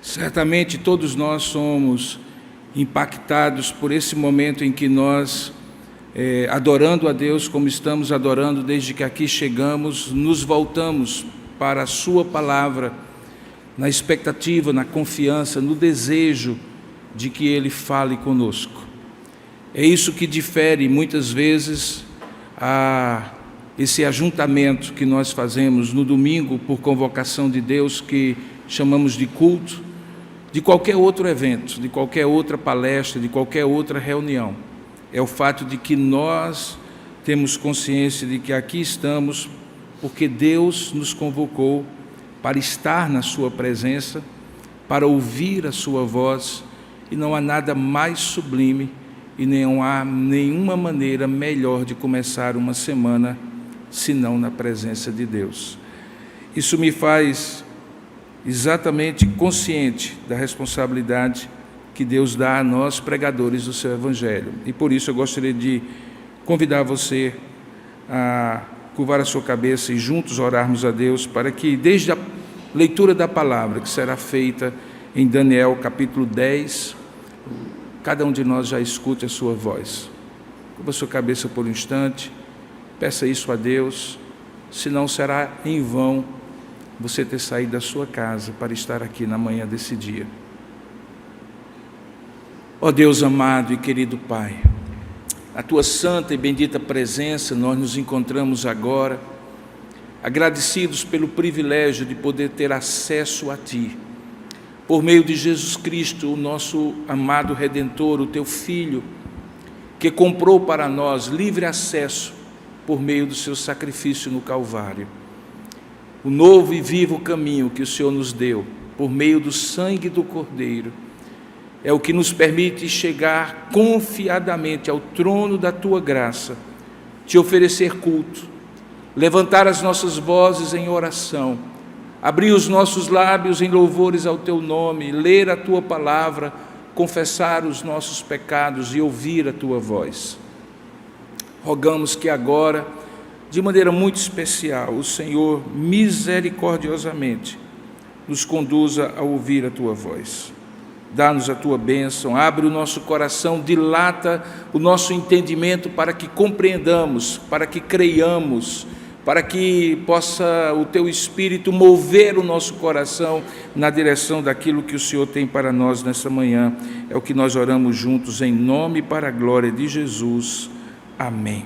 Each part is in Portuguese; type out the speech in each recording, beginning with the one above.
Certamente todos nós somos impactados por esse momento em que nós, adorando a Deus como estamos adorando desde que aqui chegamos, nos voltamos para a Sua palavra, na expectativa, na confiança, no desejo de que Ele fale conosco. É isso que difere muitas vezes esse ajuntamento que nós fazemos no domingo por convocação de Deus, que chamamos de culto, de qualquer outro evento, de qualquer outra palestra, de qualquer outra reunião. É o fato de que nós temos consciência de que aqui estamos porque Deus nos convocou para estar na Sua presença, para ouvir a Sua voz, e não há nada mais sublime e não há nenhuma maneira melhor de começar uma semana senão na presença de Deus. Isso me faz exatamente consciente da responsabilidade que Deus dá a nós, pregadores do seu Evangelho. E por isso eu gostaria de convidar você a curvar a sua cabeça e juntos orarmos a Deus para que, desde a leitura da palavra, que será feita em Daniel capítulo 10, cada um de nós já escute a sua voz. Curva a sua cabeça por um instante, peça isso a Deus, senão será em vão você ter saído da sua casa para estar aqui na manhã desse dia. Ó Deus amado e querido Pai, a Tua santa e bendita presença nós nos encontramos agora, agradecidos pelo privilégio de poder ter acesso a Ti, por meio de Jesus Cristo, o nosso amado Redentor, o Teu Filho, que comprou para nós livre acesso por meio do Seu sacrifício no Calvário. O novo e vivo caminho que o Senhor nos deu, por meio do sangue do Cordeiro, é o que nos permite chegar confiadamente ao trono da Tua graça, Te oferecer culto, levantar as nossas vozes em oração, abrir os nossos lábios em louvores ao Teu nome, ler a Tua palavra, confessar os nossos pecados e ouvir a Tua voz. Rogamos que agora, de maneira muito especial, o Senhor misericordiosamente nos conduza a ouvir a Tua voz. Dá-nos a Tua bênção, abre o nosso coração, dilata o nosso entendimento para que compreendamos, para que creiamos, para que possa o Teu Espírito mover o nosso coração na direção daquilo que o Senhor tem para nós nessa manhã. É o que nós oramos juntos em nome e para a glória de Jesus. Amém.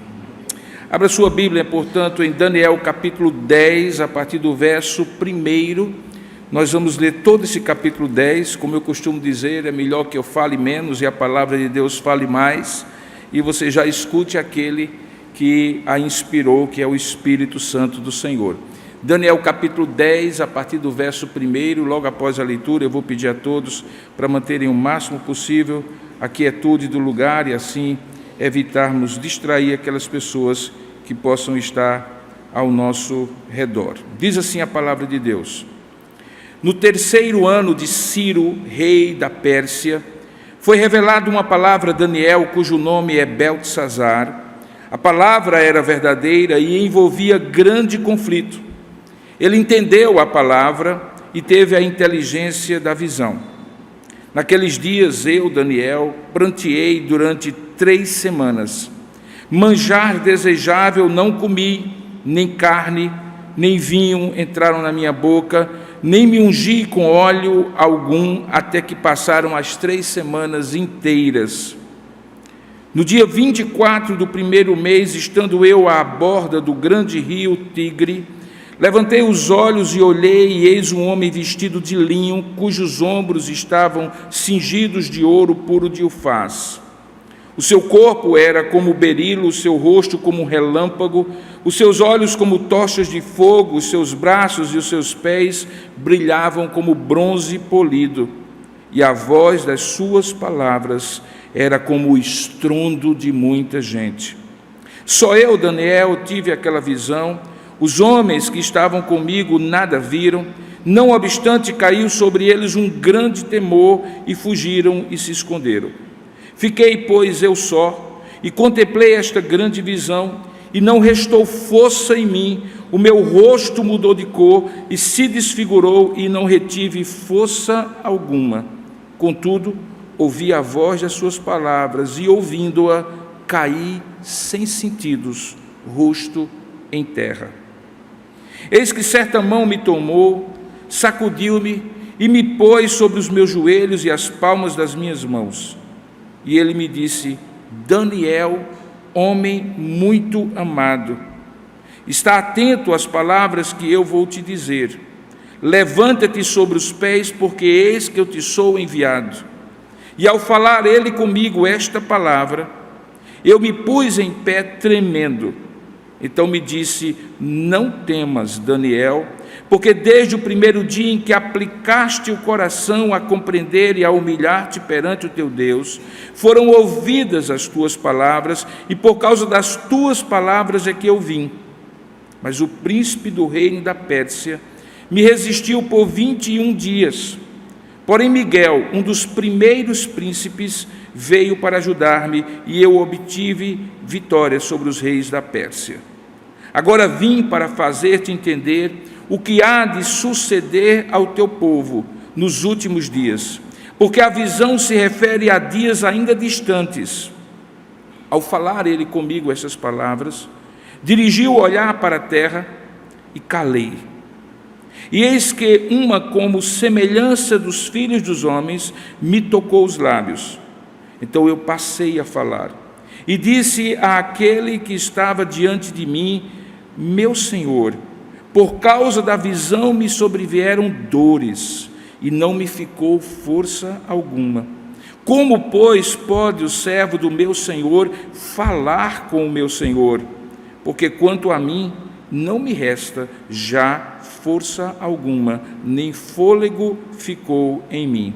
Abra sua Bíblia, portanto, em Daniel capítulo 10, a partir do verso 1. Nós vamos ler todo esse capítulo 10, como eu costumo dizer, é melhor que eu fale menos e a palavra de Deus fale mais, e você já escute aquele que a inspirou, que é o Espírito Santo do Senhor. Daniel capítulo 10, a partir do verso 1, logo após a leitura, eu vou pedir a todos para manterem o máximo possível a quietude do lugar e assim evitarmos distrair aquelas pessoas que possam estar ao nosso redor. Diz assim a palavra de Deus: No 3º ano de Ciro, rei da Pérsia, foi revelada uma palavra a Daniel, cujo nome é Beltesazar. A palavra era verdadeira e envolvia grande conflito. Ele entendeu a palavra e teve a inteligência da visão. Naqueles dias eu, Daniel, pranteei durante 3 semanas. Manjar desejável não comi, nem carne, nem vinho entraram na minha boca, nem me ungi com óleo algum, até que passaram as 3 semanas inteiras. No dia 24 do 1º mês, estando eu à borda do grande rio Tigre, levantei os olhos e olhei, e eis um homem vestido de linho, cujos ombros estavam cingidos de ouro puro de Ufaz. O seu corpo era como berilo, o seu rosto como um relâmpago, os seus olhos como tochas de fogo, os seus braços e os seus pés brilhavam como bronze polido, e a voz das suas palavras era como o estrondo de muita gente. Só eu, Daniel, tive aquela visão. Os homens que estavam comigo nada viram, não obstante caiu sobre eles um grande temor e fugiram e se esconderam. Fiquei, pois, eu só, e contemplei esta grande visão, e não restou força em mim, o meu rosto mudou de cor e se desfigurou, e não retive força alguma. Contudo, ouvi a voz das suas palavras, e ouvindo-a, caí sem sentidos, rosto em terra. Eis que certa mão me tomou, sacudiu-me e me pôs sobre os meus joelhos e as palmas das minhas mãos. E ele me disse: Daniel, homem muito amado, está atento às palavras que eu vou te dizer. Levanta-te sobre os pés, porque eis que eu te sou enviado. E ao falar ele comigo esta palavra, eu me pus em pé tremendo. Então me disse: não temas, Daniel, porque desde o primeiro dia em que aplicaste o coração a compreender e a humilhar-te perante o teu Deus, foram ouvidas as tuas palavras, e por causa das tuas palavras é que eu vim. Mas o príncipe do reino da Pérsia me resistiu por 21 dias. Porém Miguel, um dos primeiros príncipes, veio para ajudar-me, e eu obtive vitória sobre os reis da Pérsia. Agora vim para fazer-te entender o que há de suceder ao teu povo nos últimos dias, porque a visão se refere a dias ainda distantes. Ao falar ele comigo essas palavras, dirigi o olhar para a terra e calei. E eis que uma como semelhança dos filhos dos homens me tocou os lábios. Então eu passei a falar e disse àquele que estava diante de mim: meu Senhor, por causa da visão me sobrevieram dores, e não me ficou força alguma. Como, pois, pode o servo do meu Senhor falar com o meu Senhor? Porque quanto a mim, não me resta já força alguma, nem fôlego ficou em mim.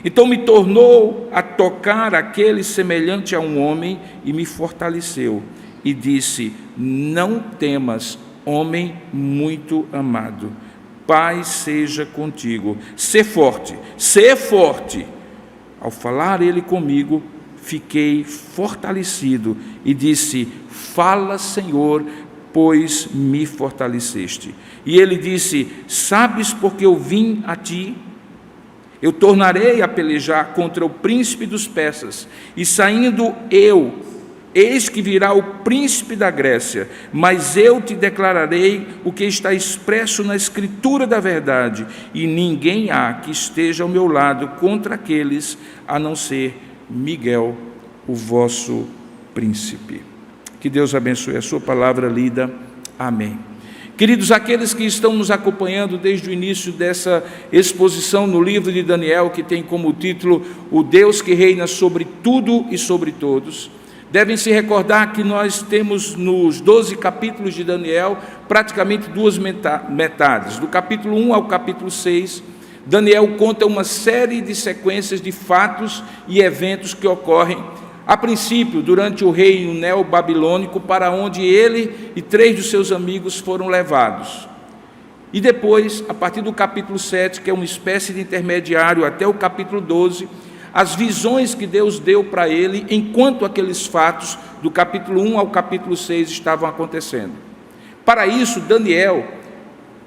Então me tornou a tocar aquele semelhante a um homem e me fortaleceu. E disse: não temas, homem muito amado, paz seja contigo, sê forte, sê forte. Ao falar ele comigo, fiquei fortalecido e disse: fala, Senhor, pois me fortaleceste. E ele disse: sabes porque eu vim a ti? Eu tornarei a pelejar contra o príncipe dos persas, e saindo eu, eis que virá o príncipe da Grécia, mas eu te declararei o que está expresso na Escritura da verdade, e ninguém há que esteja ao meu lado contra aqueles, a não ser Miguel, o vosso príncipe. Que Deus abençoe a sua palavra lida. Amém. Queridos, aqueles que estão nos acompanhando desde o início dessa exposição no livro de Daniel, que tem como título O Deus que reina sobre tudo e sobre todos, devem se recordar que nós temos nos 12 capítulos de Daniel praticamente duas metades. Do capítulo 1 ao capítulo 6, Daniel conta uma série de sequências de fatos e eventos que ocorrem, a princípio, durante o reino neobabilônico, para onde ele e 3 dos seus amigos foram levados. E depois, a partir do capítulo 7, que é uma espécie de intermediário, até o capítulo 12, as visões que Deus deu para ele, enquanto aqueles fatos, do capítulo 1 ao capítulo 6, estavam acontecendo. Para isso, Daniel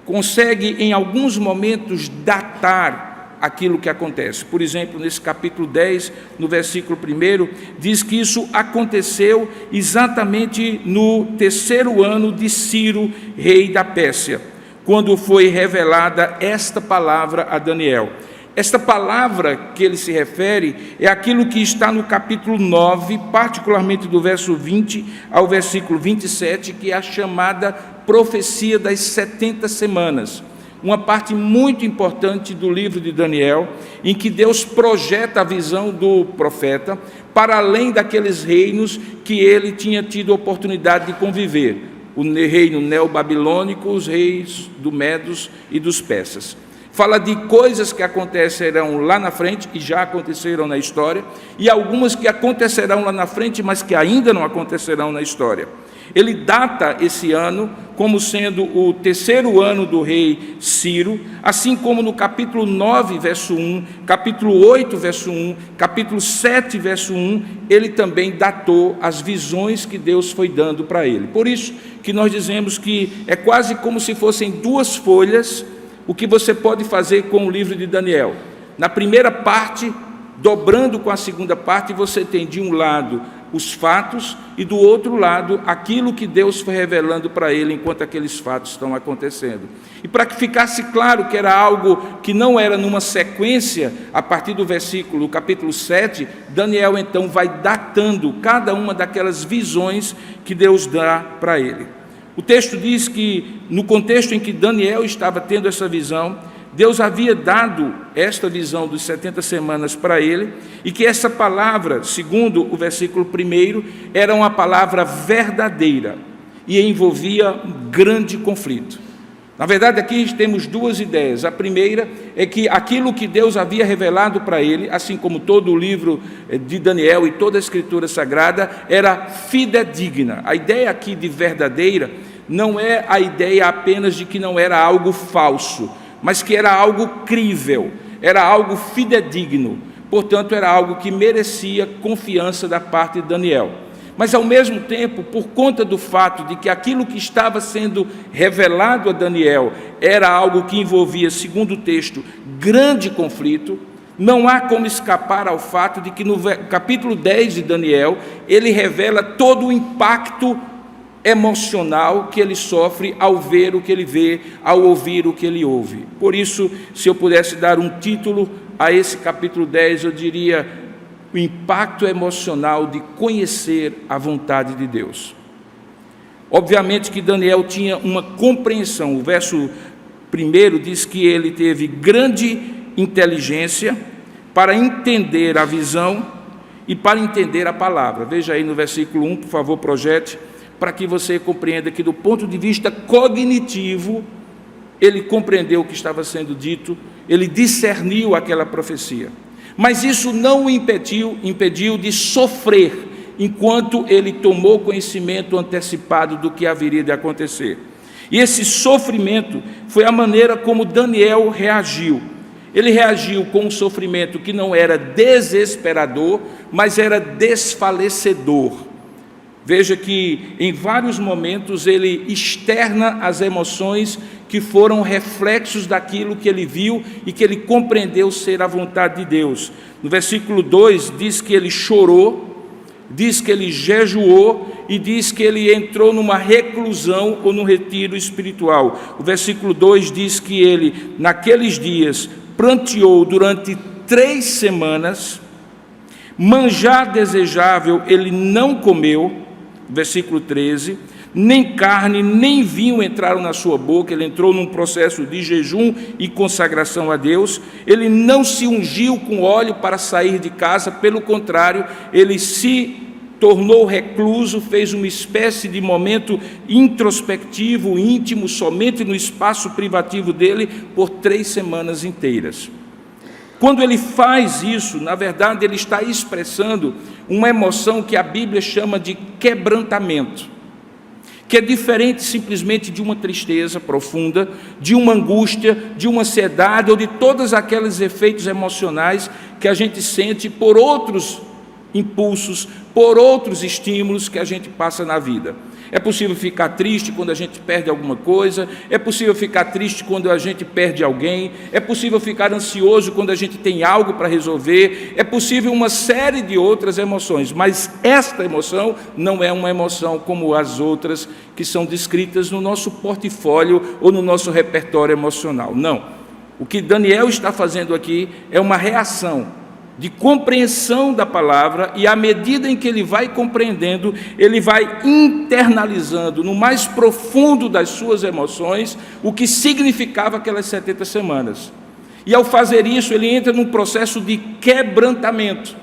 consegue, em alguns momentos, datar aquilo que acontece. Por exemplo, nesse capítulo 10, no versículo 1, diz que isso aconteceu exatamente no 3º ano de Ciro, rei da Pérsia, quando foi revelada esta palavra a Daniel. Esta palavra que ele se refere é aquilo que está no capítulo 9, particularmente do verso 20 ao versículo 27, que é a chamada profecia das 70 semanas. Uma parte muito importante do livro de Daniel, em que Deus projeta a visão do profeta para além daqueles reinos que ele tinha tido a oportunidade de conviver. O reino neobabilônico, os reis do Medos e dos persas. Fala de coisas que acontecerão lá na frente, e já aconteceram na história, e algumas que acontecerão lá na frente, mas que ainda não acontecerão na história. Ele data esse ano como sendo o 3º ano do rei Ciro, assim como no capítulo 9, verso 1, capítulo 8, verso 1, capítulo 7, verso 1, ele também datou as visões que Deus foi dando para ele. Por isso que nós dizemos que é quase como se fossem 2 folhas, o que você pode fazer com o livro de Daniel. Na primeira parte, dobrando com a segunda parte, você tem de um lado os fatos e do outro lado aquilo que Deus foi revelando para ele enquanto aqueles fatos estão acontecendo. E para que ficasse claro que era algo que não era numa sequência, a partir do versículo, capítulo 7, Daniel então vai datando cada uma daquelas visões que Deus dá para ele. O texto diz que no contexto em que Daniel estava tendo essa visão, Deus havia dado esta visão dos 70 semanas para ele, e que essa palavra, segundo o versículo 1, era uma palavra verdadeira e envolvia um grande conflito. Na verdade, aqui temos 2 ideias. A primeira é que aquilo que Deus havia revelado para ele, assim como todo o livro de Daniel e toda a Escritura Sagrada, era fidedigna. A ideia aqui de verdadeira não é a ideia apenas de que não era algo falso, mas que era algo crível, era algo fidedigno, portanto era algo que merecia confiança da parte de Daniel. Mas ao mesmo tempo, por conta do fato de que aquilo que estava sendo revelado a Daniel era algo que envolvia, segundo o texto, grande conflito, não há como escapar ao fato de que no capítulo 10 de Daniel, ele revela todo o impacto emocional que ele sofre ao ver o que ele vê, ao ouvir o que ele ouve. Por isso, se eu pudesse dar um título a esse capítulo 10, eu diria: o impacto emocional de conhecer a vontade de Deus. Obviamente que Daniel tinha uma compreensão. O verso 1 diz que ele teve grande inteligência para entender a visão e para entender a palavra. Veja aí no versículo 1, por favor, projete, para que você compreenda que do ponto de vista cognitivo, ele compreendeu o que estava sendo dito, ele discerniu aquela profecia. Mas isso não o impediu de sofrer, enquanto ele tomou conhecimento antecipado do que haveria de acontecer. E esse sofrimento foi a maneira como Daniel reagiu. Ele reagiu com um sofrimento que não era desesperador, mas era desfalecedor. Veja que em vários momentos ele externa as emoções que foram reflexos daquilo que ele viu e que ele compreendeu ser a vontade de Deus. No versículo 2 diz que ele chorou, diz que ele jejuou e diz que ele entrou numa reclusão ou num retiro espiritual. O versículo 2 diz que ele, naqueles dias, pranteou durante 3 semanas, manjar desejável ele não comeu. Versículo 13, nem carne, nem vinho entraram na sua boca. Ele entrou num processo de jejum e consagração a Deus. Ele não se ungiu com óleo para sair de casa, pelo contrário, ele se tornou recluso, fez uma espécie de momento introspectivo, íntimo, somente no espaço privativo dele, por 3 semanas inteiras. Quando ele faz isso, na verdade, ele está expressando uma emoção que a Bíblia chama de quebrantamento, que é diferente simplesmente de uma tristeza profunda, de uma angústia, de uma ansiedade ou de todos aqueles efeitos emocionais que a gente sente por outros impulsos, por outros estímulos que a gente passa na vida. É possível ficar triste quando a gente perde alguma coisa, é possível ficar triste quando a gente perde alguém, é possível ficar ansioso quando a gente tem algo para resolver, é possível uma série de outras emoções, mas esta emoção não é uma emoção como as outras que são descritas no nosso portfólio ou no nosso repertório emocional. Não. O que Daniel está fazendo aqui é uma reação de compreensão da palavra, e à medida em que ele vai compreendendo, ele vai internalizando no mais profundo das suas emoções o que significava aquelas 70 semanas. E ao fazer isso, ele entra num processo de quebrantamento,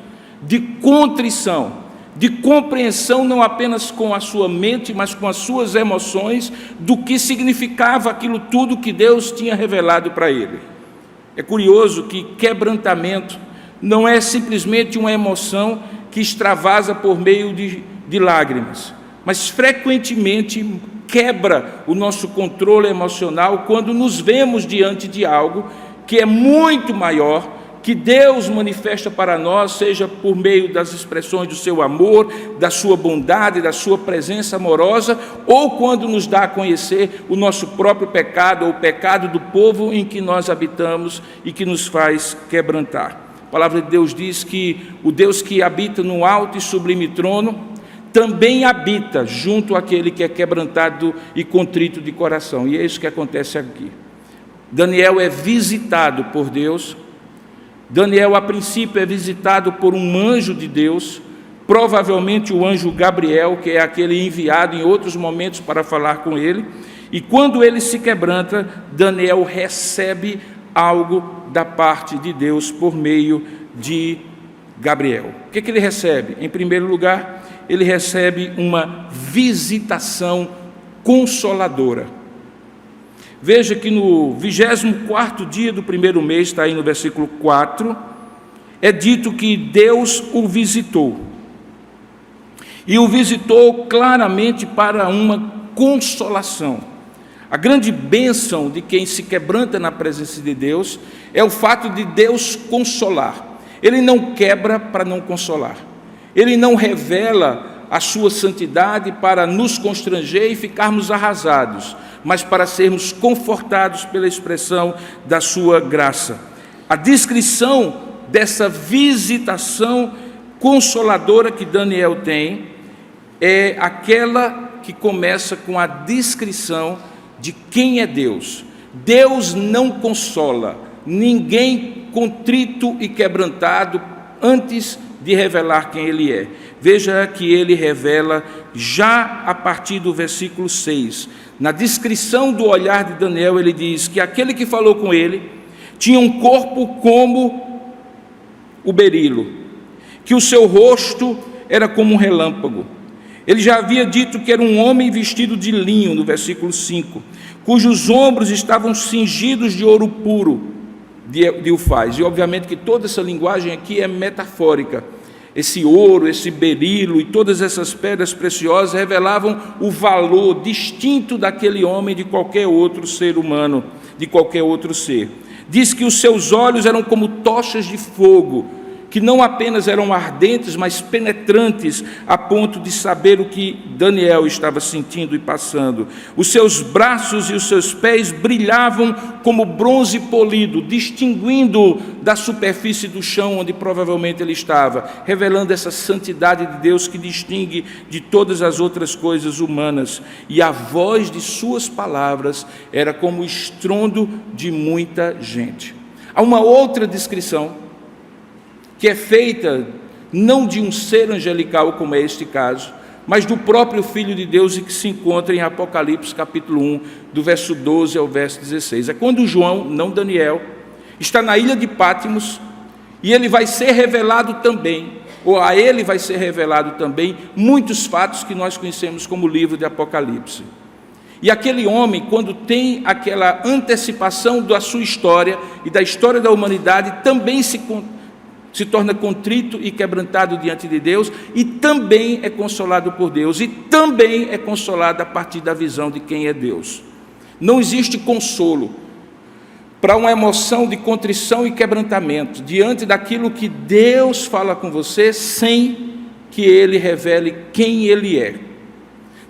de contrição, de compreensão não apenas com a sua mente, mas com as suas emoções, do que significava aquilo tudo que Deus tinha revelado para ele. É curioso que quebrantamento não é simplesmente uma emoção que extravasa por meio de lágrimas, mas frequentemente quebra o nosso controle emocional quando nos vemos diante de algo que é muito maior, que Deus manifesta para nós, seja por meio das expressões do seu amor, da sua bondade, da sua presença amorosa, ou quando nos dá a conhecer o nosso próprio pecado, ou o pecado do povo em que nós habitamos e que nos faz quebrantar. A palavra de Deus diz que o Deus que habita no alto e sublime trono também habita junto àquele que é quebrantado e contrito de coração. E é isso que acontece aqui. Daniel é visitado por Deus. Daniel, a princípio, é visitado por um anjo de Deus, provavelmente o anjo Gabriel, que é aquele enviado em outros momentos para falar com ele. E quando ele se quebranta, Daniel recebe algo da parte de Deus por meio de Gabriel. O que ele recebe? Em primeiro lugar, ele recebe uma visitação consoladora. Veja que no 24º dia do primeiro mês, está aí no versículo 4, é dito que Deus o visitou. E o visitou claramente para uma consolação. A grande bênção de quem se quebranta na presença de Deus é o fato de Deus consolar. Ele não quebra para não consolar. Ele não revela a sua santidade para nos constranger e ficarmos arrasados, mas para sermos confortados pela expressão da sua graça. A descrição dessa visitação consoladora que Daniel tem é aquela que começa com a descrição de quem é Deus. Deus não consola ninguém contrito e quebrantado antes de revelar quem Ele é. Veja que Ele revela já a partir do versículo 6. Na descrição do olhar de Daniel, ele diz que aquele que falou com ele tinha um corpo como o berilo, que o seu rosto era como um relâmpago. Ele já havia dito que era um homem vestido de linho, no versículo 5, cujos ombros estavam cingidos de ouro puro, de Ufaz. E obviamente que toda essa linguagem aqui é metafórica. Esse ouro, esse berilo e todas essas pedras preciosas revelavam o valor distinto daquele homem de qualquer outro ser humano, de qualquer outro ser. Diz que os seus olhos eram como tochas de fogo, que não apenas eram ardentes, mas penetrantes, a ponto de saber o que Daniel estava sentindo e passando. Os seus braços e os seus pés brilhavam como bronze polido, distinguindo da superfície do chão onde provavelmente ele estava, revelando essa santidade de Deus que distingue de todas as outras coisas humanas. E a voz de suas palavras era como o estrondo de muita gente. Há uma outra descrição que é feita não de um ser angelical, como é este caso, mas do próprio Filho de Deus, e que se encontra em Apocalipse capítulo 1, do verso 12 ao verso 16. É quando João, não Daniel, está na ilha de Patmos, e ele vai ser revelado também, ou a ele vai ser revelado também, muitos fatos que nós conhecemos como livro de Apocalipse. E aquele homem, quando tem aquela antecipação da sua história e da história da humanidade, também se torna contrito e quebrantado diante de Deus, e também é consolado por Deus, e também é consolado a partir da visão de quem é Deus. Não existe consolo para uma emoção de contrição e quebrantamento diante daquilo que Deus fala com você, sem que Ele revele quem Ele é.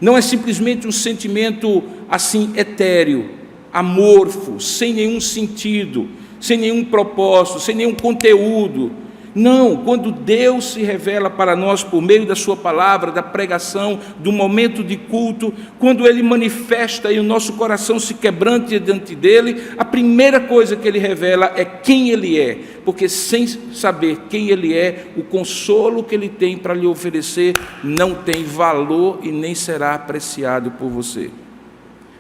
Não é simplesmente um sentimento assim etéreo, amorfo, sem nenhum sentido, sem nenhum propósito, sem nenhum conteúdo. Não, quando Deus se revela para nós por meio da sua palavra, da pregação, do momento de culto, quando Ele manifesta e o nosso coração se quebranta diante dEle, a primeira coisa que Ele revela é quem Ele é, porque sem saber quem Ele é, o consolo que Ele tem para lhe oferecer não tem valor e nem será apreciado por você.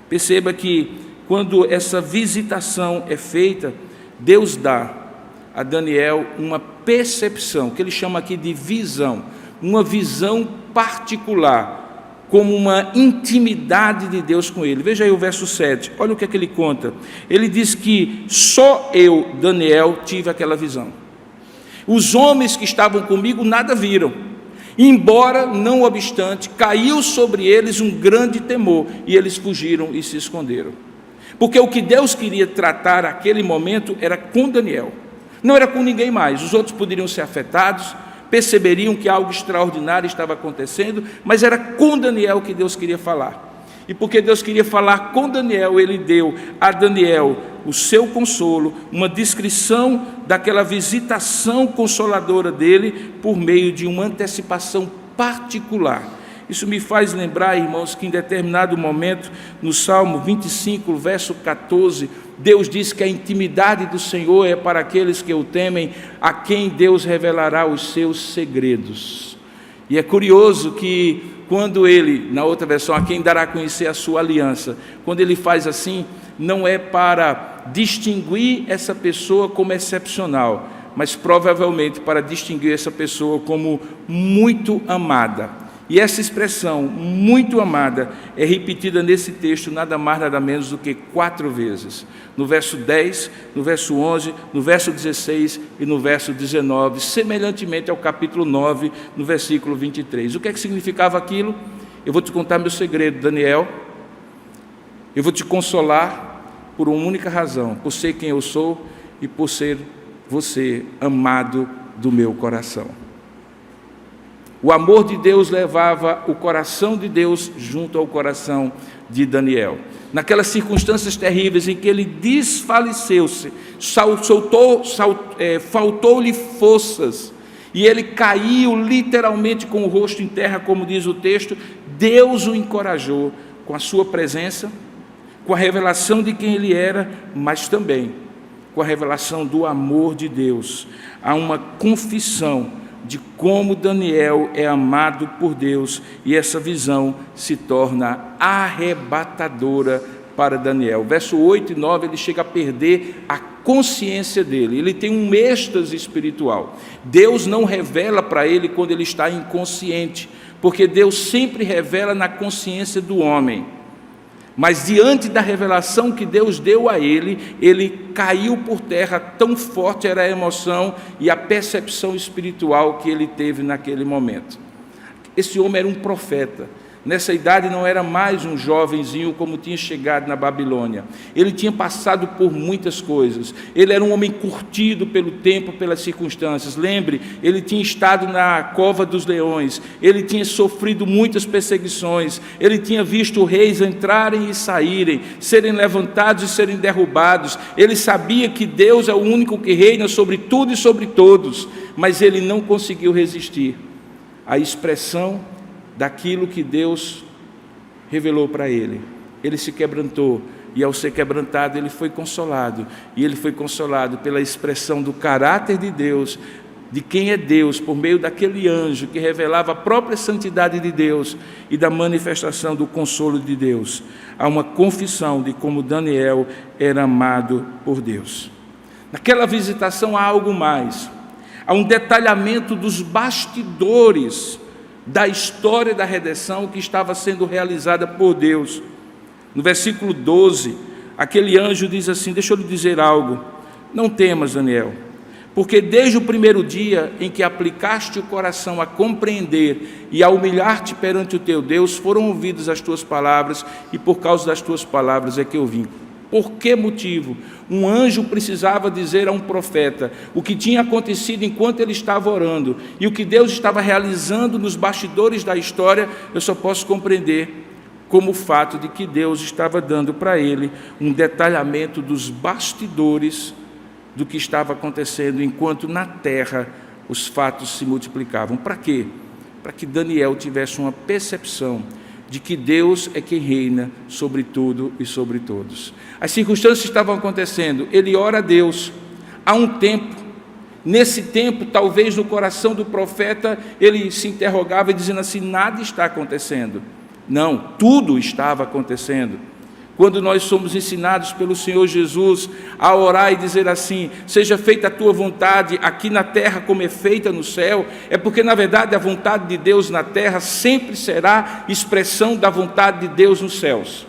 Perceba que quando essa visitação é feita, Deus dá a Daniel uma percepção, que ele chama aqui de visão, uma visão particular, como uma intimidade de Deus com ele. Veja aí o verso 7, olha o que é que ele conta. Ele diz que só eu, Daniel, tive aquela visão. Os homens que estavam comigo nada viram. Embora, não obstante, caiu sobre eles um grande temor, e eles fugiram e se esconderam. Porque o que Deus queria tratar naquele momento era com Daniel, não era com ninguém mais. Os outros poderiam ser afetados, perceberiam que algo extraordinário estava acontecendo, mas era com Daniel que Deus queria falar. E porque Deus queria falar com Daniel, Ele deu a Daniel o seu consolo, uma descrição daquela visitação consoladora dele por meio de uma antecipação particular. Isso me faz lembrar, irmãos, que em determinado momento, no Salmo 25, verso 14, Deus diz que a intimidade do Senhor é para aqueles que o temem, a quem Deus revelará os seus segredos. E é curioso que quando ele, na outra versão, a quem dará a conhecer a sua aliança, quando ele faz assim, não é para distinguir essa pessoa como excepcional, mas provavelmente para distinguir essa pessoa como muito amada. E essa expressão, muito amada, é repetida nesse texto nada mais, nada menos do que 4 vezes. No verso 10, no verso 11, no verso 16 e no verso 19, semelhantemente ao capítulo 9, no versículo 23. O que é que significava aquilo? Eu vou te contar meu segredo, Daniel. Eu vou te consolar por uma única razão, por ser quem eu sou e por ser você amado do meu coração. O amor de Deus levava o coração de Deus junto ao coração de Daniel. Naquelas circunstâncias terríveis em que ele desfaleceu-se, faltou-lhe forças, e ele caiu literalmente com o rosto em terra, como diz o texto, Deus o encorajou com a sua presença, com a revelação de quem ele era, mas também com a revelação do amor de Deus. Há uma confissão de como Daniel é amado por Deus, e essa visão se torna arrebatadora para Daniel. Verso 8 e 9, ele chega a perder a consciência dele, ele tem um êxtase espiritual. Deus não revela para ele quando ele está inconsciente, porque Deus sempre revela na consciência do homem. Mas diante da revelação que Deus deu a ele, ele caiu por terra, tão forte era a emoção e a percepção espiritual que ele teve naquele momento. Esse homem era um profeta. Nessa idade não era mais um jovenzinho como tinha chegado na Babilônia. Ele tinha passado por muitas coisas. Ele era um homem curtido pelo tempo, pelas circunstâncias. Lembre, ele tinha estado na cova dos leões. Ele tinha sofrido muitas perseguições. Ele tinha visto reis entrarem e saírem, serem levantados e serem derrubados. Ele sabia que Deus é o único que reina sobre tudo e sobre todos. Mas ele não conseguiu resistir à expressão daquilo que Deus revelou para ele. Ele se quebrantou, e ao ser quebrantado ele foi consolado, e ele foi consolado pela expressão do caráter de Deus, de quem é Deus, por meio daquele anjo que revelava a própria santidade de Deus e da manifestação do consolo de Deus. Há uma confissão de como Daniel era amado por Deus. Naquela visitação há algo mais, há um detalhamento dos bastidores da história da redenção que estava sendo realizada por Deus. No versículo 12, aquele anjo diz assim: deixa eu lhe dizer algo, não temas, Daniel, porque desde o primeiro dia em que aplicaste o coração a compreender e a humilhar-te perante o teu Deus, foram ouvidas as tuas palavras, e por causa das tuas palavras é que eu vim. Por que motivo um anjo precisava dizer a um profeta o que tinha acontecido enquanto ele estava orando e o que Deus estava realizando nos bastidores da história? Eu só posso compreender como o fato de que Deus estava dando para ele um detalhamento dos bastidores do que estava acontecendo enquanto na terra os fatos se multiplicavam. Para quê? Para que Daniel tivesse uma percepção de que Deus é quem reina sobre tudo e sobre todos. As circunstâncias estavam acontecendo, ele ora a Deus. Há um tempo, nesse tempo, talvez no coração do profeta, ele se interrogava dizendo assim: nada está acontecendo. Não, tudo estava acontecendo. Quando nós somos ensinados pelo Senhor Jesus a orar e dizer assim: seja feita a tua vontade aqui na terra como é feita no céu, é porque na verdade a vontade de Deus na terra sempre será expressão da vontade de Deus nos céus.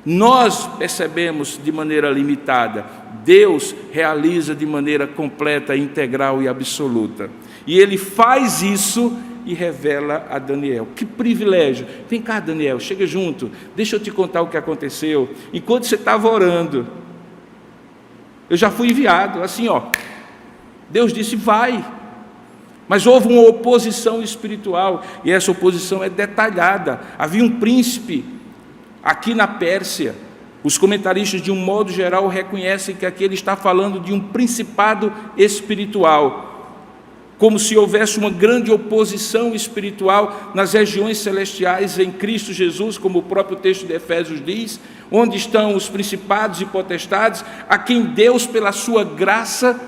Nós percebemos de maneira limitada, Deus realiza de maneira completa, integral e absoluta. E Ele faz isso e revela a Daniel. Que privilégio! Vem cá, Daniel, chega junto, deixa eu te contar o que aconteceu. Enquanto você estava orando, eu já fui enviado, assim, Deus disse, vai. Mas houve uma oposição espiritual, e essa oposição é detalhada. Havia um príncipe aqui na Pérsia. Os comentaristas, de um modo geral, reconhecem que aqui ele está falando de um principado espiritual, como se houvesse uma grande oposição espiritual nas regiões celestiais em Cristo Jesus, como o próprio texto de Efésios diz, onde estão os principados e potestades, a quem Deus, pela sua graça,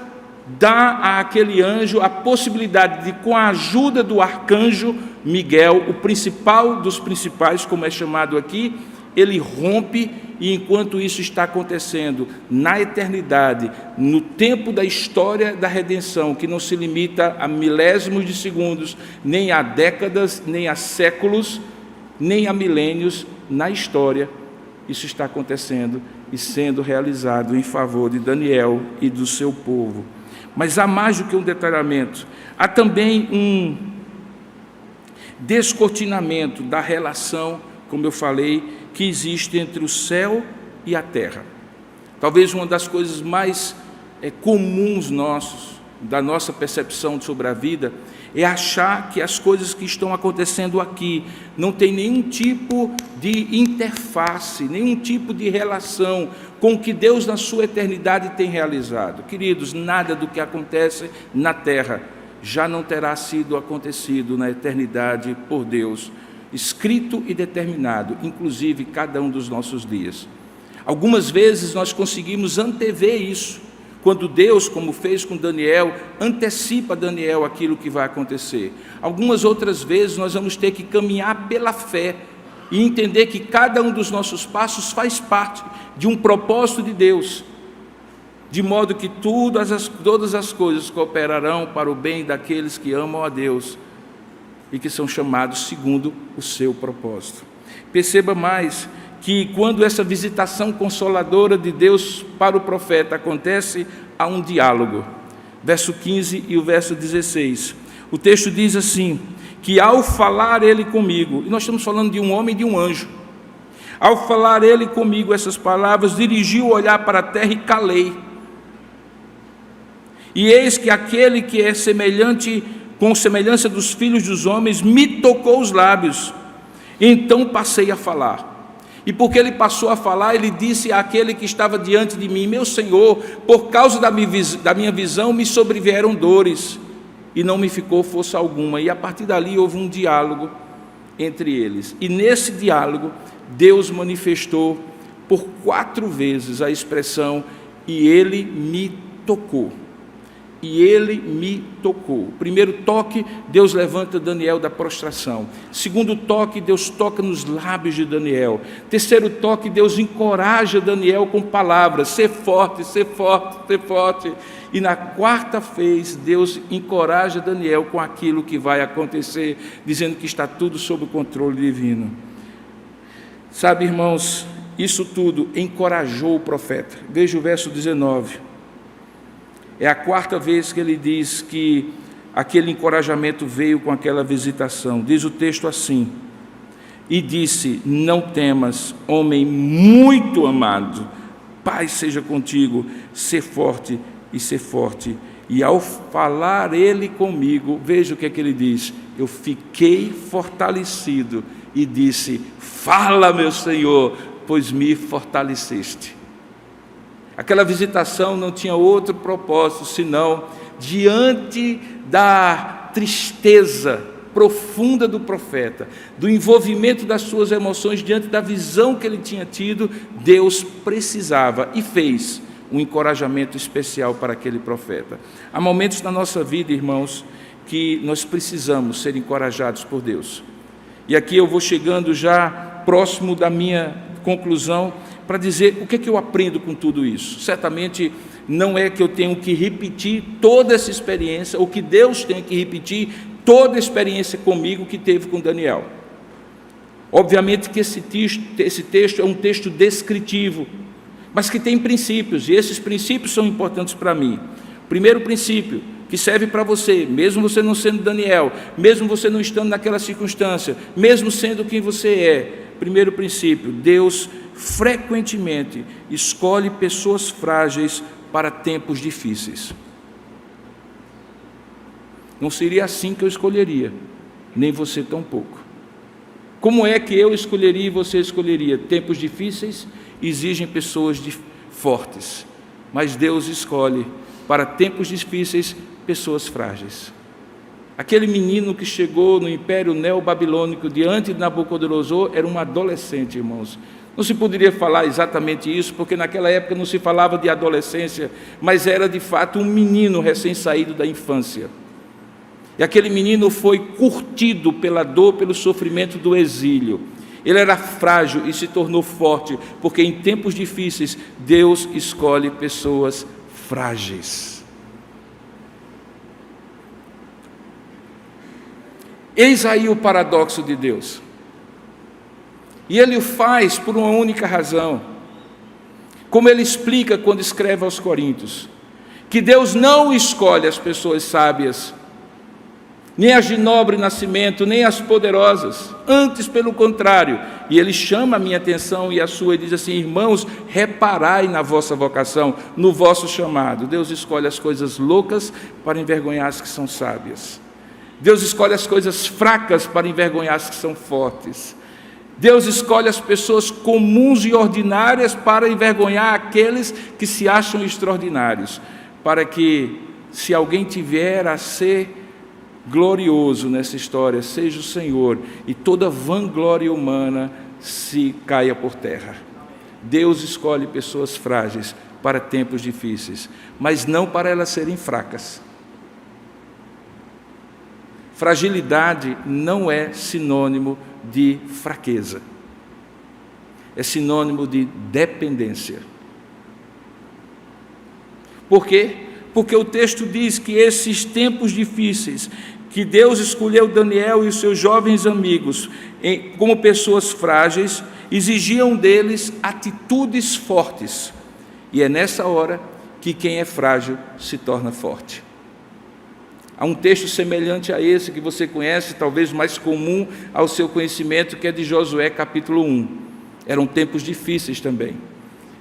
dá àquele anjo a possibilidade de, com a ajuda do arcanjo Miguel, o principal dos principais, como é chamado aqui, ele rompe, e enquanto isso está acontecendo na eternidade, no tempo da história da redenção, que não se limita a milésimos de segundos, nem a décadas, nem a séculos, nem a milênios, na história, isso está acontecendo e sendo realizado em favor de Daniel e do seu povo. Mas há mais do que um detalhamento, há também um descortinamento da relação, como eu falei, que existe entre o céu e a terra. Talvez uma das coisas mais comuns da nossa percepção sobre a vida, é achar que as coisas que estão acontecendo aqui não tem nenhum tipo de interface, nenhum tipo de relação com o que Deus na sua eternidade tem realizado. Queridos, nada do que acontece na terra já não terá sido acontecido na eternidade por Deus, escrito e determinado, inclusive cada um dos nossos dias. Algumas vezes nós conseguimos antever isso, quando Deus, como fez com Daniel, antecipa a Daniel aquilo que vai acontecer. Algumas outras vezes nós vamos ter que caminhar pela fé e entender que cada um dos nossos passos faz parte de um propósito de Deus, de modo que todas as coisas cooperarão para o bem daqueles que amam a Deus e que são chamados segundo o seu propósito. Perceba mais que quando essa visitação consoladora de Deus para o profeta acontece, há um diálogo. Verso 15 e o verso 16. O texto diz assim, que ao falar ele comigo, e nós estamos falando de um homem e de um anjo, ao falar ele comigo essas palavras, dirigi o olhar para a terra e calei. E eis que aquele que é semelhante, com semelhança dos filhos dos homens, me tocou os lábios. Então passei a falar. E porque ele passou a falar, ele disse àquele que estava diante de mim, meu Senhor, por causa da minha visão me sobrevieram dores, e não me ficou força alguma. E a partir dali houve um diálogo entre eles. E nesse diálogo, Deus manifestou por 4 vezes a expressão, e ele me tocou. E ele me tocou. O primeiro toque, Deus levanta Daniel da prostração. Segundo toque, Deus toca nos lábios de Daniel. Terceiro toque, Deus encoraja Daniel com palavras, ser forte, ser forte, ser forte. E na 4ª vez, Deus encoraja Daniel com aquilo que vai acontecer, dizendo que está tudo sob o controle divino. Sabe, irmãos, isso tudo encorajou o profeta. Veja o verso 19. É a 4ª vez que ele diz que aquele encorajamento veio com aquela visitação. Diz o texto assim, e disse, não temas, homem muito amado, paz seja contigo, ser forte e ser forte. E ao falar ele comigo, veja o que é que ele diz, eu fiquei fortalecido e disse, fala meu Senhor, pois me fortaleceste. Aquela visitação não tinha outro propósito, senão, diante da tristeza profunda do profeta, do envolvimento das suas emoções, diante da visão que ele tinha tido, Deus precisava e fez um encorajamento especial para aquele profeta. Há momentos na nossa vida, irmãos, que nós precisamos ser encorajados por Deus. E aqui eu vou chegando já próximo da minha conclusão, para dizer o que é que eu aprendo com tudo isso. Certamente não é que eu tenho que repetir toda essa experiência, ou que Deus tem que repetir toda a experiência comigo que teve com Daniel. Obviamente que esse texto é um texto descritivo, mas que tem princípios, e esses princípios são importantes para mim. Primeiro princípio, que serve para você, mesmo você não sendo Daniel, mesmo você não estando naquela circunstância, mesmo sendo quem você é. Primeiro princípio, Deus frequentemente escolhe pessoas frágeis para tempos difíceis. Não seria assim que eu escolheria, nem você tampouco. Como é que eu escolheria e você escolheria? Tempos difíceis exigem pessoas fortes, mas Deus escolhe para tempos difíceis pessoas frágeis. Aquele menino que chegou no Império Neobabilônico diante de Nabucodonosor era um adolescente, irmãos. Não se poderia falar exatamente isso, porque naquela época não se falava de adolescência, mas era de fato um menino recém-saído da infância. E aquele menino foi curtido pela dor, pelo sofrimento do exílio. Ele era frágil e se tornou forte, porque em tempos difíceis Deus escolhe pessoas frágeis. Eis aí o paradoxo de Deus. E Ele o faz por uma única razão. Como Ele explica quando escreve aos Coríntios, que Deus não escolhe as pessoas sábias, nem as de nobre nascimento, nem as poderosas, antes pelo contrário. E Ele chama a minha atenção e a sua e diz assim: irmãos, reparai na vossa vocação, no vosso chamado. Deus escolhe as coisas loucas para envergonhar as que são sábias. Deus escolhe as coisas fracas para envergonhar as que são fortes. Deus escolhe as pessoas comuns e ordinárias para envergonhar aqueles que se acham extraordinários, para que, se alguém tiver a ser glorioso nessa história, seja o Senhor, e toda vanglória humana se caia por terra. Deus escolhe pessoas frágeis para tempos difíceis, mas não para elas serem fracas. Fragilidade não é sinônimo de fraqueza, é sinônimo de dependência. Por quê? Porque o texto diz que esses tempos difíceis, que Deus escolheu Daniel e os seus jovens amigos como pessoas frágeis, exigiam deles atitudes fortes. E é nessa hora que quem é frágil se torna forte. Há um texto semelhante a esse que você conhece, talvez mais comum ao seu conhecimento, que é de Josué capítulo 1. Eram tempos difíceis também.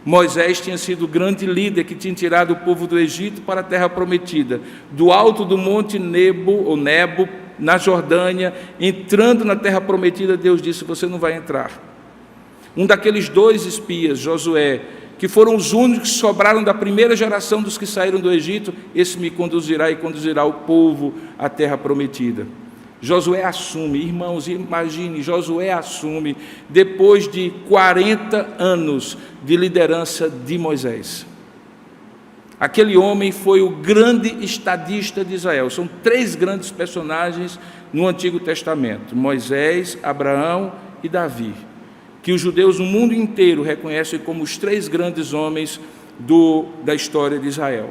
Moisés tinha sido o grande líder que tinha tirado o povo do Egito para a terra prometida. Do alto do monte Nebo, na Jordânia, entrando na terra prometida, Deus disse: você não vai entrar. Um daqueles 2 espias, Josué, que foram os únicos que sobraram da primeira geração dos que saíram do Egito, esse me conduzirá e conduzirá o povo à terra prometida. Josué assume, irmãos, imagine, Josué assume depois de 40 anos de liderança de Moisés. Aquele homem foi o grande estadista de Israel. São 3 grandes personagens no Antigo Testamento: Moisés, Abraão e Davi, que os judeus no mundo inteiro reconhecem como os 3 grandes homens da história de Israel.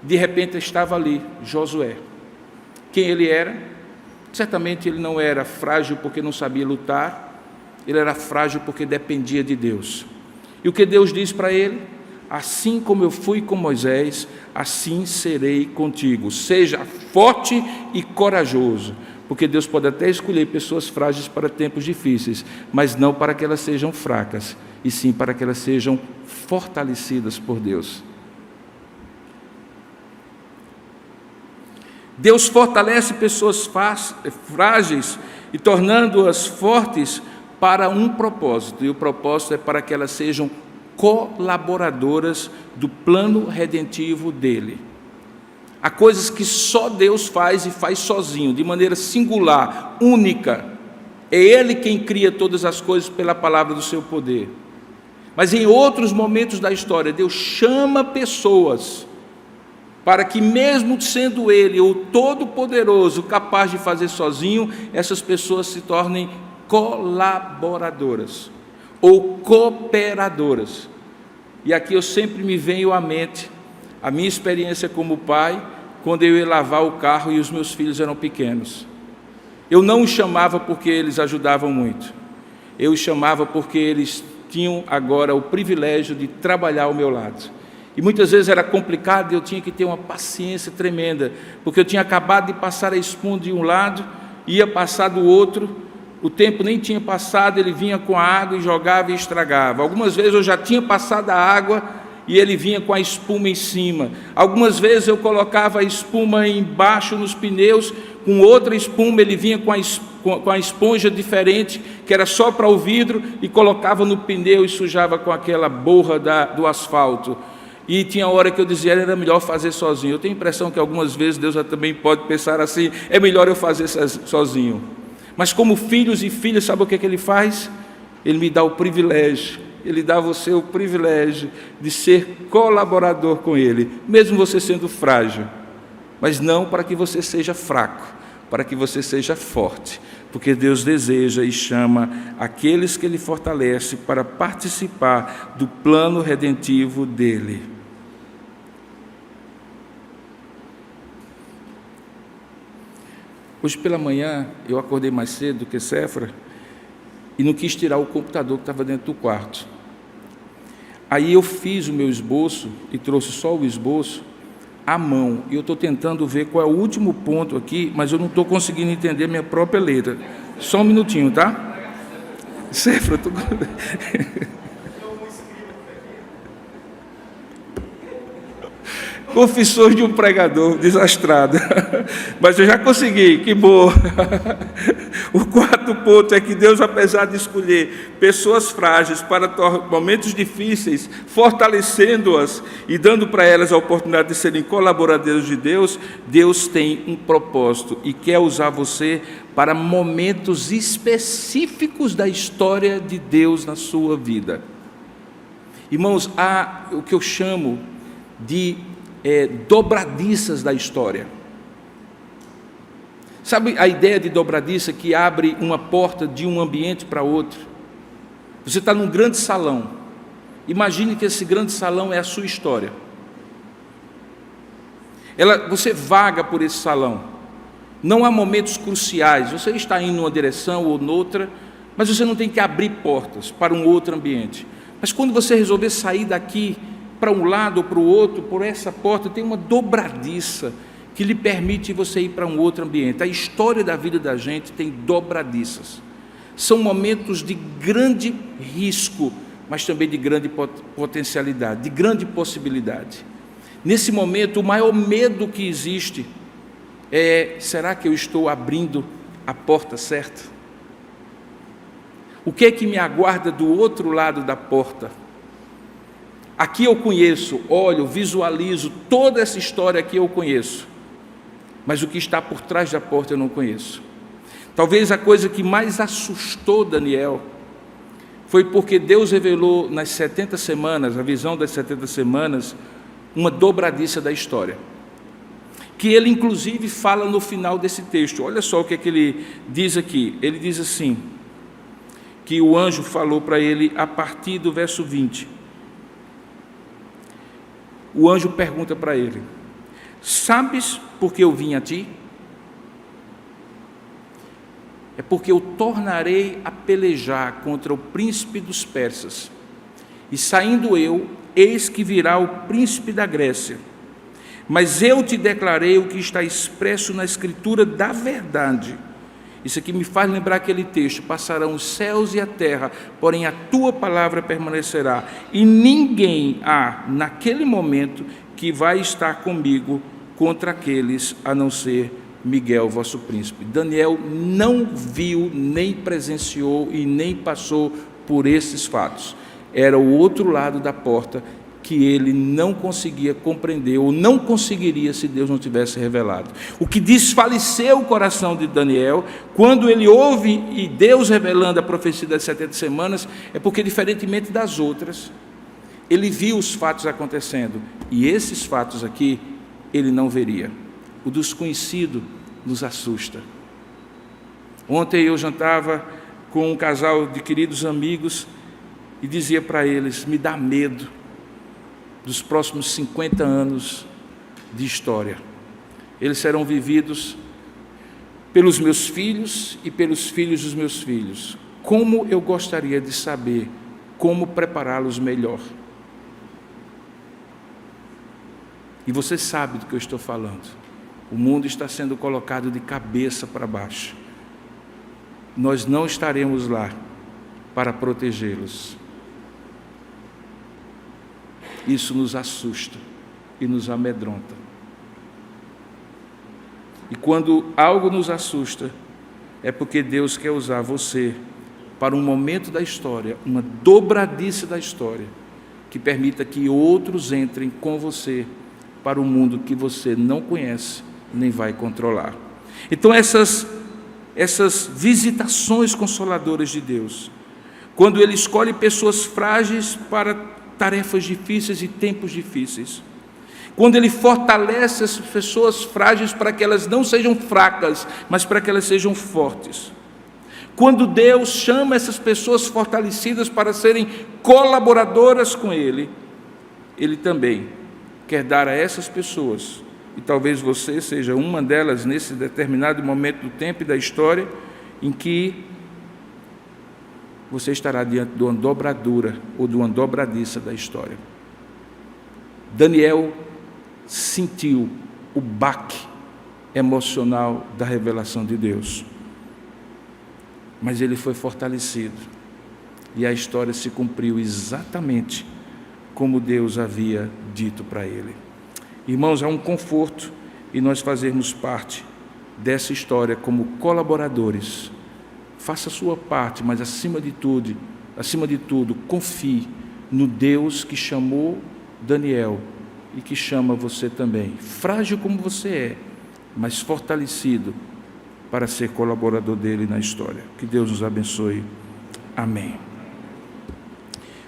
De repente estava ali Josué. Quem ele era? Certamente ele não era frágil porque não sabia lutar, ele era frágil porque dependia de Deus. E o que Deus diz para ele? Assim como eu fui com Moisés, assim serei contigo. Seja forte e corajoso. Porque Deus pode até escolher pessoas frágeis para tempos difíceis, mas não para que elas sejam fracas, e sim para que elas sejam fortalecidas por Deus. Deus fortalece pessoas frágeis e tornando-as fortes para um propósito, e o propósito é para que elas sejam colaboradoras do plano redentivo dele. Há coisas que só Deus faz e faz sozinho, de maneira singular, única. É Ele quem cria todas as coisas pela palavra do seu poder. Mas em outros momentos da história, Deus chama pessoas para que, mesmo sendo Ele o Todo-Poderoso, capaz de fazer sozinho, essas pessoas se tornem colaboradoras ou cooperadoras. E aqui eu sempre me venho à mente a minha experiência como pai, quando eu ia lavar o carro e os meus filhos eram pequenos. Eu não os chamava porque eles ajudavam muito. eu os chamava porque eles tinham agora o privilégio de trabalhar ao meu lado. E muitas vezes era complicado, eu tinha que ter uma paciência tremenda, porque eu tinha acabado de passar a espuma de um lado, ia passar do outro, o tempo nem tinha passado, ele vinha com a água e jogava e estragava. Algumas vezes eu já tinha passado a água e ele vinha com a espuma em cima. Algumas vezes eu colocava a espuma embaixo nos pneus, com outra espuma ele vinha com a esponja diferente, que era só para o vidro, e colocava no pneu e sujava com aquela borra do asfalto. E tinha hora que eu dizia, era melhor fazer sozinho. Eu tenho a impressão que algumas vezes Deus também pode pensar assim, é melhor eu fazer sozinho. Mas como filhos e filhas, sabe o que Ele faz? Ele me dá o privilégio, Ele dá a você o privilégio de ser colaborador com Ele, mesmo você sendo frágil, mas não para que você seja fraco, para que você seja forte, porque Deus deseja e chama aqueles que Ele fortalece para participar do plano redentivo dEle. Hoje pela manhã, eu acordei mais cedo do que Séfora e não quis tirar o computador que estava dentro do quarto. Aí eu fiz o meu esboço e trouxe só o esboço à mão. E eu estou tentando ver qual é o último ponto aqui, mas eu não estou conseguindo entender minha própria letra. Só um minutinho, tá? Séfora, estou... Confissões de um pregador desastrado. Mas eu já consegui, que boa. O quarto ponto é que Deus, apesar de escolher pessoas frágeis para momentos difíceis, fortalecendo-as e dando para elas a oportunidade de serem colaboradores de Deus, Deus tem um propósito e quer usar você para momentos específicos da história de Deus na sua vida. Irmãos, há o que eu chamo de dobradiças da história. Sabe a ideia de dobradiça que abre uma porta de um ambiente para outro? Você está num grande salão. Imagine que esse grande salão é a sua história. Você vaga por esse salão. Não há momentos cruciais. Você está indo numa direção ou noutra, mas você não tem que abrir portas para um outro ambiente. Mas quando você resolver sair daqui para um lado ou para o outro, por essa porta, tem uma dobradiça que lhe permite você ir para um outro ambiente. A história da vida da gente tem dobradiças. São momentos de grande risco, mas também de grande potencialidade, de grande possibilidade. Nesse momento, o maior medo que existe é: será que eu estou abrindo a porta certa? O que é que me aguarda do outro lado da porta? Aqui eu conheço, olho, visualizo, toda essa história aqui eu conheço, mas o que está por trás da porta eu não conheço. Talvez a coisa que mais assustou Daniel foi porque Deus revelou nas 70 semanas, a visão das 70 semanas, uma dobradiça da história, que ele inclusive fala no final desse texto. Olha só o que é que ele diz aqui. Ele diz assim, que o anjo falou para ele a partir do verso 20. O anjo pergunta para ele: sabes por que eu vim a ti? É porque eu tornarei a pelejar contra o príncipe dos persas, e saindo eu, eis que virá o príncipe da Grécia. Mas eu te declarei o que está expresso na escritura da verdade. Isso aqui me faz lembrar aquele texto: passarão os céus e a terra, porém a tua palavra permanecerá, e ninguém há naquele momento que vai estar comigo contra aqueles, a não ser Miguel, vosso príncipe. Daniel não viu, nem presenciou e nem passou por esses fatos. Era o outro lado da porta que ele não conseguia compreender, ou não conseguiria se Deus não tivesse revelado. O que desfaleceu o coração de Daniel, quando ele ouve e Deus revelando a profecia das 70 semanas, é porque, diferentemente das outras, ele viu os fatos acontecendo, e esses fatos aqui, ele não veria. O desconhecido nos assusta. Ontem eu jantava com um casal de queridos amigos, e dizia para eles: me dá medo dos próximos 50 anos de história. Eles serão vividos pelos meus filhos e pelos filhos dos meus filhos. como eu gostaria de saber como prepará-los melhor. E você sabe do que eu estou falando. O mundo está sendo colocado de cabeça para baixo. Nós não estaremos lá para protegê-los. Isso nos assusta e nos amedronta. E quando algo nos assusta, é porque Deus quer usar você para um momento da história, uma dobradiça da história, que permita que outros entrem com você para um mundo que você não conhece nem vai controlar. Então essas visitações consoladoras de Deus, quando Ele escolhe pessoas frágeis para tarefas difíceis e tempos difíceis, quando Ele fortalece essas pessoas frágeis para que elas não sejam fracas, mas para que elas sejam fortes, quando Deus chama essas pessoas fortalecidas para serem colaboradoras com Ele, Ele também quer dar a essas pessoas, e talvez você seja uma delas nesse determinado momento do tempo e da história, em que você estará diante de uma dobradura ou de uma dobradiça da história. Daniel sentiu o baque emocional da revelação de Deus, mas ele foi fortalecido, e a história se cumpriu exatamente como Deus havia dito para ele. Irmãos, há um conforto em nós fazermos parte dessa história como colaboradores. Faça a sua parte, mas acima de tudo, confie no Deus que chamou Daniel e que chama você também, frágil como você é, mas fortalecido para ser colaborador dele na história. Que Deus nos abençoe. Amém.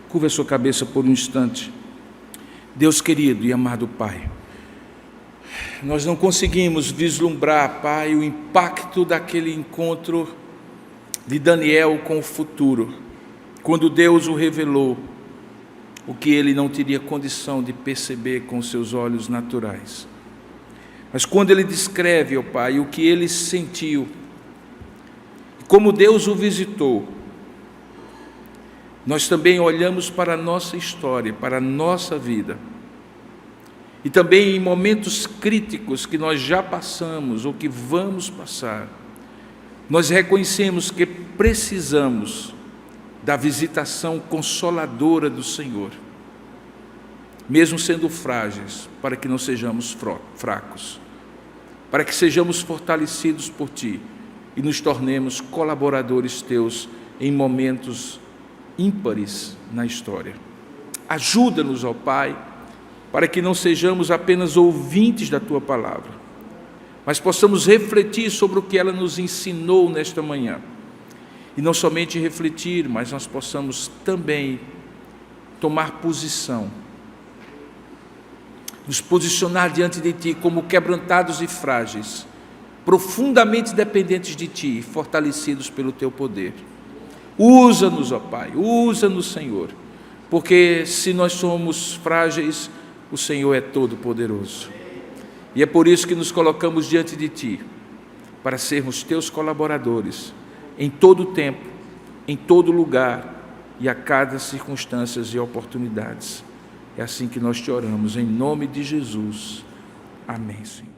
Curva a sua cabeça por um instante. Deus querido e amado Pai, nós não conseguimos vislumbrar, Pai, o impacto daquele encontro de Daniel com o futuro, quando Deus o revelou, o que ele não teria condição de perceber com os seus olhos naturais. Mas quando ele descreve, ó Pai, o que ele sentiu, como Deus o visitou, nós também olhamos para a nossa história, para a nossa vida, e também em momentos críticos que nós já passamos ou que vamos passar, nós reconhecemos que precisamos da visitação consoladora do Senhor, mesmo sendo frágeis, para que não sejamos fracos, para que sejamos fortalecidos por Ti e nos tornemos colaboradores Teus em momentos ímpares na história. Ajuda-nos, ó Pai, para que não sejamos apenas ouvintes da Tua palavra, mas possamos refletir sobre o que ela nos ensinou nesta manhã. E não somente refletir, mas nós possamos também tomar posição, nos posicionar diante de Ti como quebrantados e frágeis, profundamente dependentes de Ti e fortalecidos pelo Teu poder. Usa-nos, ó Pai, usa-nos, Senhor, porque se nós somos frágeis, o Senhor é todo-poderoso. E é por isso que nos colocamos diante de Ti, para sermos Teus colaboradores, em todo tempo, em todo lugar e a cada circunstâncias e oportunidades. É assim que nós te oramos, em nome de Jesus. Amém, Senhor.